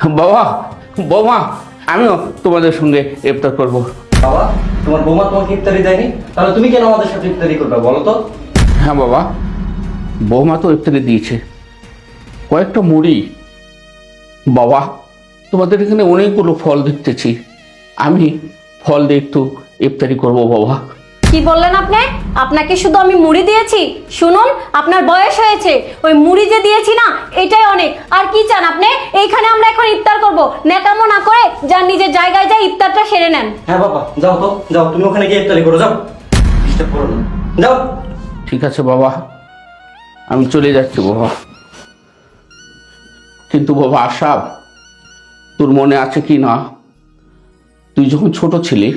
বাবা, বৌমা, আমিও তোমাদের সঙ্গে ইফতার করব। বাবা, তোমার বৌমা তোমাকে ইফতারি দেয়নি, তাহলে তুমি কেন আমাদের সাথে ইফতারি করবে বলো তো? হ্যাঁ বাবা, বৌমা তো ইফতারি দিয়েছে, কয়েকটা মুড়ি। বাবা, তোমাদের এখানে অনেকগুলো ফল দেখতেছি, আমি ফল দিয়ে একটু ইফতারি করবো বাবা। কি বললেন আপনি? আপনাকে শুধু আমি মুড়ি দিয়েছি? শুনুন, আপনার বয়স হয়েছে, ওই মুড়ি যে দিয়েছি না এটাই অনেক। আর কি চান আপনি? এইখানে আমরা এখন ইফতার করব, নেকামো না করে যান নিজের জায়গায় যাই ইফতারটা সেরে নেন। হ্যাঁ বাবা, যাও তো, যাও, তুমি ওখানে গিয়ে ইফতারি করো, যাও, ডিস্টার্ব করো না, যাও। ঠিক আছে বাবা, আমি চলে যাচ্ছি বাবা। কিন্তু বাবা আশাব, তোর মনে আছে কি না, তুই যখন ছোট ছিলি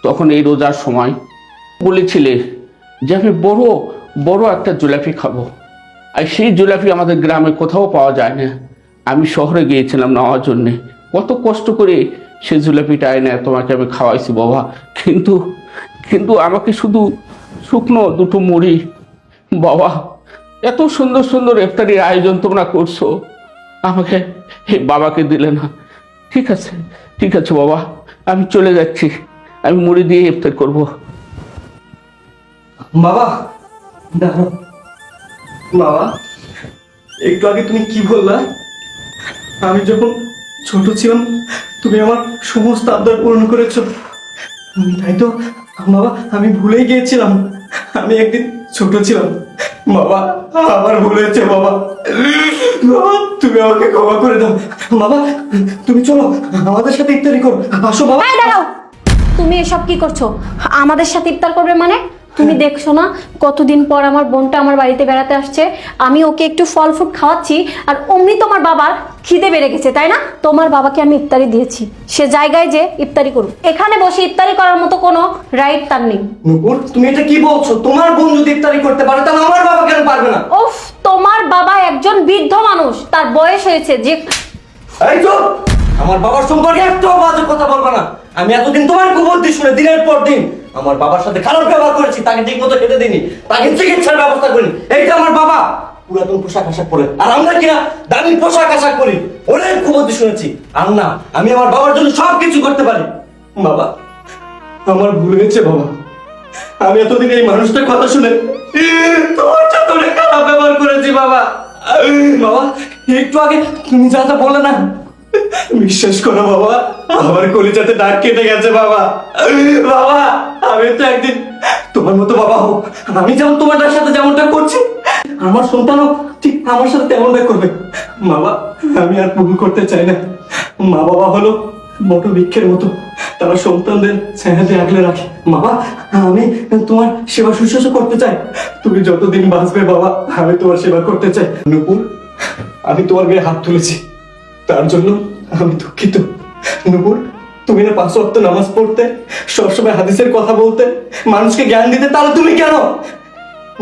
তখন এই রোজার সময় বলেছিলে যে আমি বড় বড় একটা জিলাপি খাবো, আর সেই জিলাপি আমাদের গ্রামে কোথাও পাওয়া যায় না। আমি শহরে গিয়েছিলাম নেওয়ার জন্যে, কত কষ্ট করে সেই জিলাপিটা এনে তোমাকে আমি খাওয়াইছি বাবা। কিন্তু কিন্তু আমাকে শুধু শুকনো দুটো মুড়ি, বাবা এত সুন্দর সুন্দর ইফতারির আয়োজন তোমরা করছো, আমাকে বাবাকে দিলে না। ঠিক আছে, ঠিক আছে বাবা, আমি চলে যাচ্ছি, আমি মুড়ি দিয়ে ইফতার করব। বাবা, দাঁড়াও। বাবা, একটু আগে তুমি কি বললা? আমি যখন ছোট ছিলাম তুমি আমার সমস্ত আবদার পূরণ করেছো। তাই তো বাবা, আমি ভুলেই গিয়েছিলাম, আমি একদিন ছোট ছিলাম। বাবা, আমার ভুল হয়েছে বাবা, বাবা তুমি আমাকে ক্ষমা করে দাও। বাবা, তুমি চলো আমাদের সাথে ইফতারি করো, আসো বাবা। এই দাঁড়াও, তুমি এসব কি করছো? আমাদের সাথে ইফতার করবে মানে? তুমি দেখছো না কতদিন পর আমার বোনটা আমার বাড়িতে বেড়াতে আসছে, আমি ওকে একটু ফল ফ্রুট খাওয়াচ্ছি, আর অমনি তোমার বাবার খিদে বেড়ে গেছে, তাই না? তোমার বাবাকে আমি ইফতারি দিয়েছি, সে জায়গায় যে ইফতারি করুক, এখানে বসে ইফতারি করার মতো কোনো রাইট তার নেই। নূপুর, তুমি এটা কি বলছো? তোমার বোন যদি ইফতারি করতে পারে তাহলে আমার বাবা কেন পারবে না? উফ, তোমার বাবা একজন বৃদ্ধ মানুষ, তার বয়স হয়েছে যে। এই তো আমার বাবার সম্পর্কে একটাও বাজে কথা বলবে না। আমি এতদিন তোমার কুবুদ্ধি শুনে দিনের পর দিন আমার বাবার সাথে খারাপ ব্যবহার করেছি, তাকে ঠিক মতো খেতে দিইনি, তাকে চিকিৎসার ব্যবস্থা করিনি। এই যে আমার বাবা পুরাতন পোশাক আশাক পরে, আর আমরা কিনা দামি পোশাক আশাক পরি, অনেক কুবুদ্ধি শুনেছি। আর না, আমি আমার বাবার জন্য সব কিছু করতে পারি। বাবা, আমার ভুল হয়েছে বাবা, আমি এতদিন এই মানুষটার কথা শুনে তোমার সাথে অনেক খারাপ ব্যবহার করেছি বাবা। বাবা, একটু আগে তুমি যা যা বললে না, বিশ্বাস করো বাবা, আমার কলিজাতে দাগ কেটে গেছে বাবা। বাবা, আমি তো একদিন তোমার মতো বাবা হোক, আমি যেমন তোমার সাথে যেমনটা করছি আমার সন্তানও ঠিক আমার সাথে তেমনটা করবে। বাবা, আমি আর ভুল করতে চাই না। মা বাবা হলো বট বৃক্ষের মতো, তারা সন্তানদের ছায়াতে আগলে রাখে। বাবা, আমি তোমার সেবা শুশ্রূষা করতে চাই, তুমি যতদিন বাঁচবে বাবা আমি তোমার সেবা করতে চাই। নূপুর, আমি তোমার গায়ে হাত তুলেছি, তার জন্য আমি দুঃখিত। নূপুর, তুমি না 5 ওয়াক্ত নামাজ পড়তে, সবসময় হাদিসের কথা বলতে, মানুষকে জ্ঞান দিতে, তাহলে তুমি কেন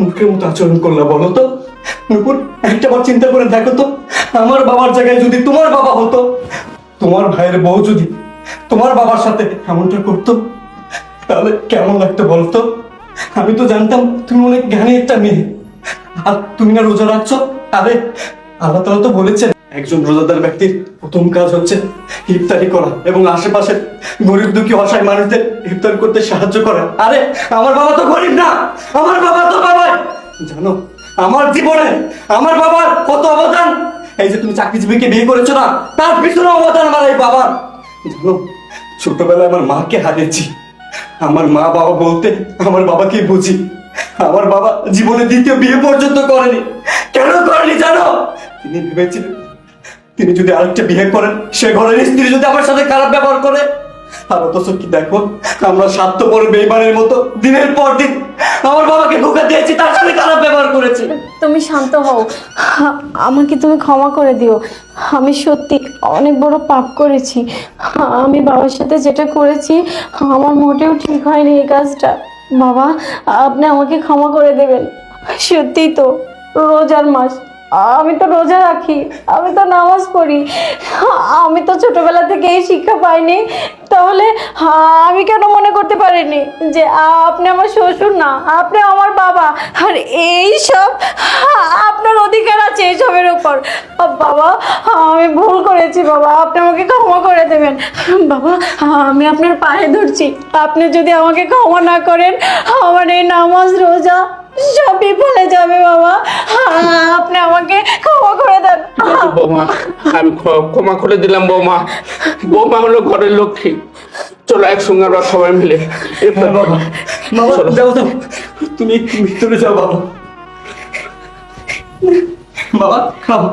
মুখের মতো আচরণ করলা বলো তো? নূপুর, একটা বার চিন্তা করে দেখো তো, আমার বাবার জায়গায় যদি তোমার বাবা হতো, তোমার ভাইয়ের বউ যদি তোমার বাবার সাথে এমনটা করতো, তাহলে কেমন লাগতো বলতো? আমি তো জানতাম তুমি অনেক জ্ঞানী একটা মেয়ে, আর তুমি না রোজা রাখছো। আরে আল্লাহ তাআলা তো বলেছেন একজন রোজাদার ব্যক্তির প্রথম কাজ হচ্ছে ইফতারি করা এবং আশেপাশের গরিব দুঃখী অসহায় মানুষদের ইফতার করতে সাহায্য করা। আরে আমার বাবা তো গরিব না, আমার বাবা তো বাবাই। জানো আমার জীবনে আমার বাবার কত অবদান? এই যে তুমি চাকরিজীবীকে বিয়ে করেছো না, তার পিছনে অবদান আমার এই বাবার। জানো ছোটবেলায় আমার মাকে হারিয়েছি, আমার মা বাবা বলতে আমার বাবাকে বুঝি। আমার বাবা জীবনে দ্বিতীয় বিয়ে পর্যন্ত করেনি। কেন করেনি জানো? তিনি ভেবেছিলেন তিনি যদি আরেকটা বিয়ে করেন, সে ঘরের স্ত্রী যদি আমার সাথে খারাপ ব্যবহার করে। আর অথচ কি দেখো, আমরা স্বার্থপর বেঈমানের মতো দিনের পর দিন আমার বাবাকে ধোঁকা দিয়েছি, তার সাথে খারাপ ব্যবহার করেছি। তুমি শান্ত হও, আমাকে তুমি ক্ষমা করে দিও, আমি সত্যি অনেক বড় পাপ করেছি। আমি বাবার সাথে যেটা করেছি আমার মোটেও ঠিক হয়নি এই কাজটা। বাবা, আপনি আমাকে ক্ষমা করে দেবেন। সত্যিই তো রোজার মাস, আমি তো রোজা রাখি, আমি তো নামাজ পড়ি, আমি তো ছোটবেলা থেকে এই শিক্ষা পাইনি। তাহলে আমি কেন মনে করতে পারিনি যে আপনি আমার শ্বশুর না, আপনি আমার বাবা, আর এই সব আপনার অধিকার আছে এইসবের উপর। বাবা, আমি ভুল করেছি বাবা, আপনি আমাকে ক্ষমা করে দেবেন। বাবা, আমি আপনার পায়ে ধরছি, আপনি যদি আমাকে ক্ষমা না করেন আমার এই নামাজ রোজা সব বিফলে যাবে বাবা। আপনি আমাকে ক্ষমা করে দেন। বৌমা, আমি ক্ষমা করে দিলাম বৌমা। বৌমা হলো ঘরের লক্ষ্মী। চলো একসঙ্গে আমরা সবাই মিলে বাবা, বাবা যাও যাও, তুমি ভিতরে যাও বাবা। বাবা খাও।